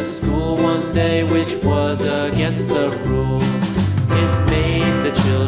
School one day, which was against the rules. It made the children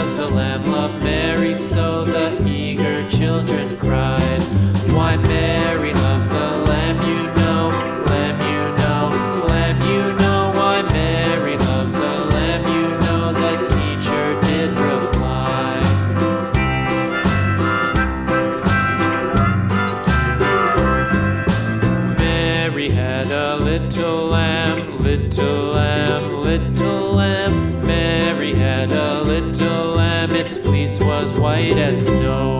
does the lamb love Mary? So the eager children cried. Why Mary loves the lamb, you know, lamb, you know, lamb, you know. Why Mary loves the lamb, you know, the teacher did reply. Mary had a little lamb, little lamb, little lamb. Mary had a little lamb, its fleece was white as snow.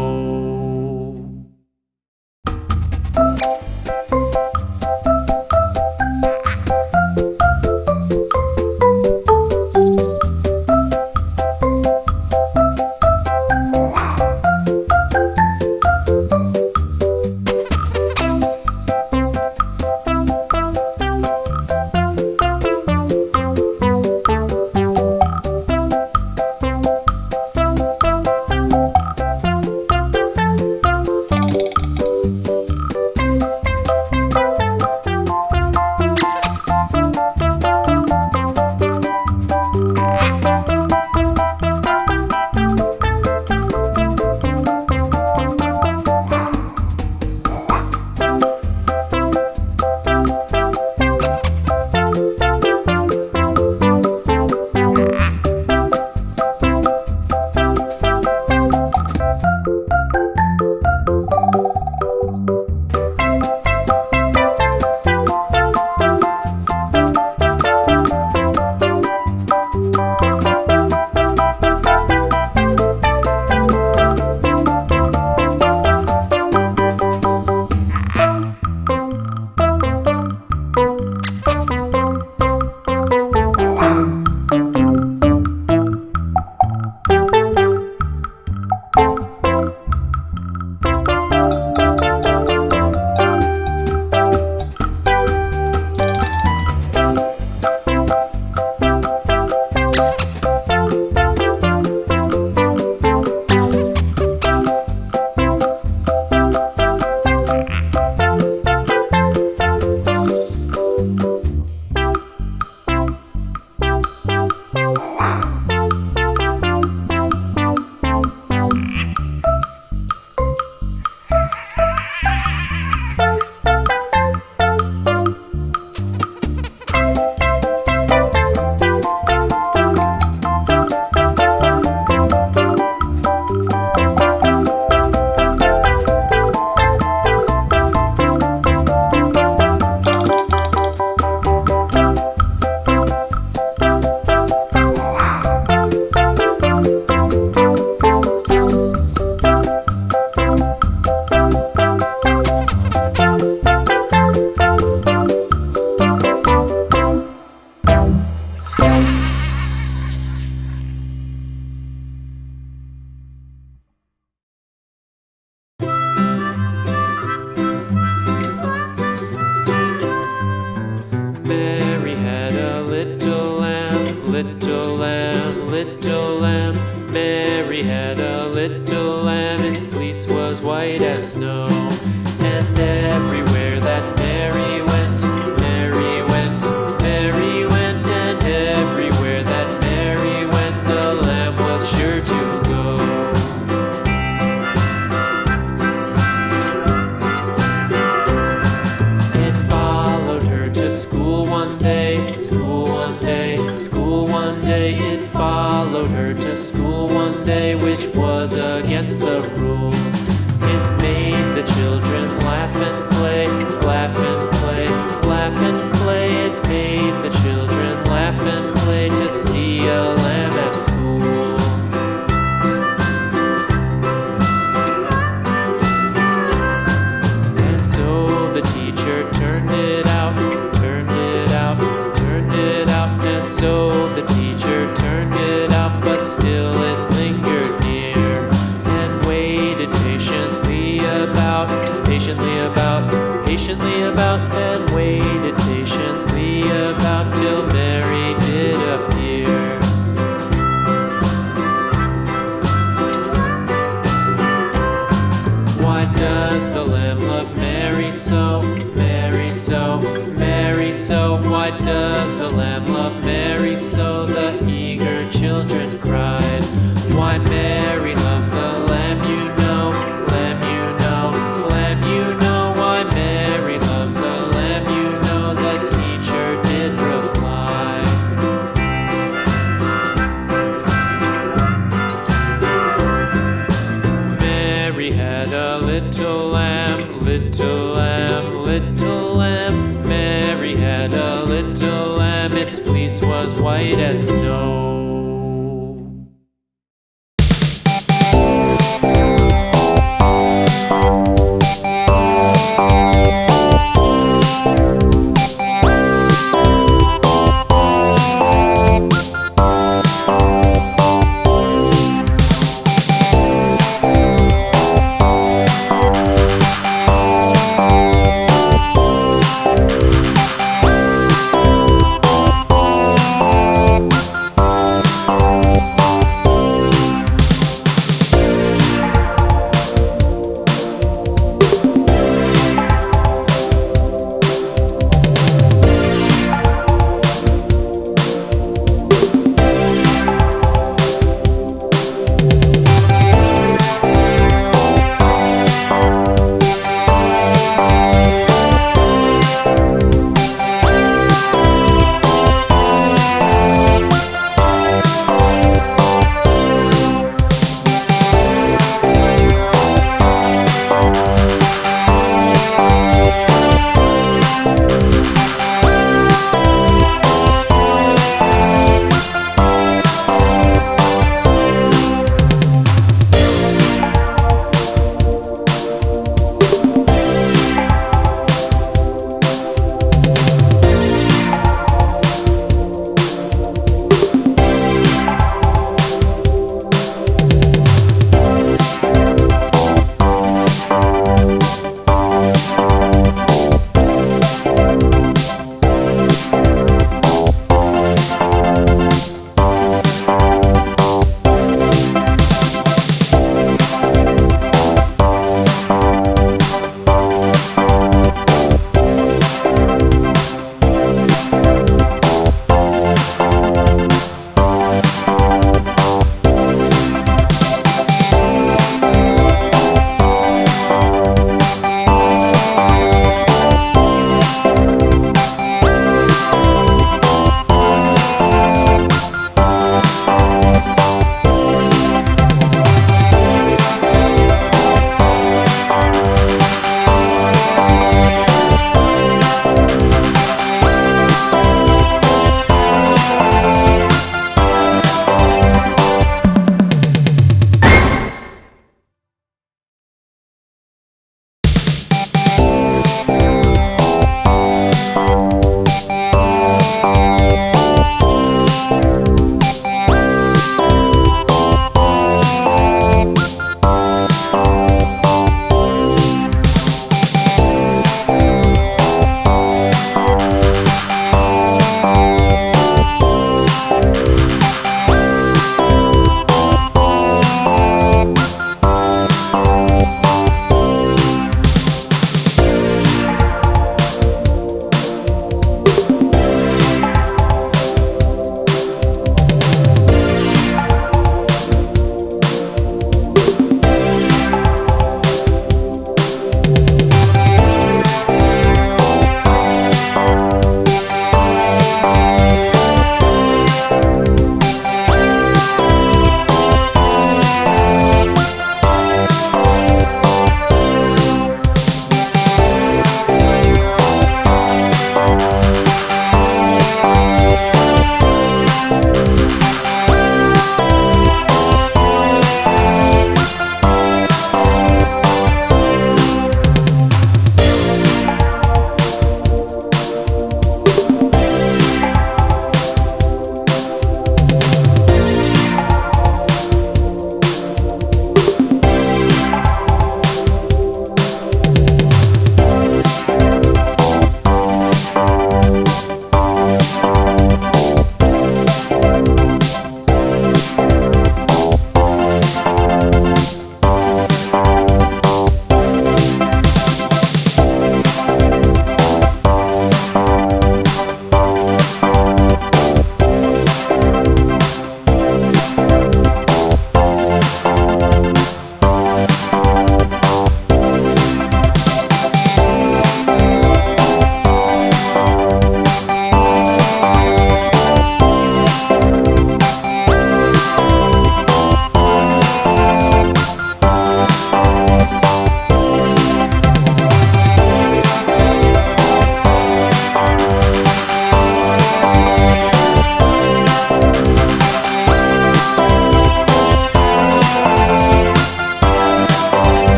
Mary had a little lamb, little lamb, little lamb. Mary had a little lamb, its fleece was white as snow. And everywhere that Mary went, Mary went, Mary went. And everywhere that Mary went, the lamb was sure to go. It followed her to school one day, school one day, school one day. It followed her to school one day, which was against the rules. It made the children laugh and play, laugh and play, laugh and play. It made the children laugh and play to see a lamb at school. And so the teacher turned it out, turned it out, turned it out. And so the teacher turned it out, but still it lingered near and waited patiently about, patiently about, patiently about, and waited patiently about till Mary did appear. Why does the lamb love Mary so, Mary so, Mary so? Why does the lamb love Mary so? The eager children cried. Why married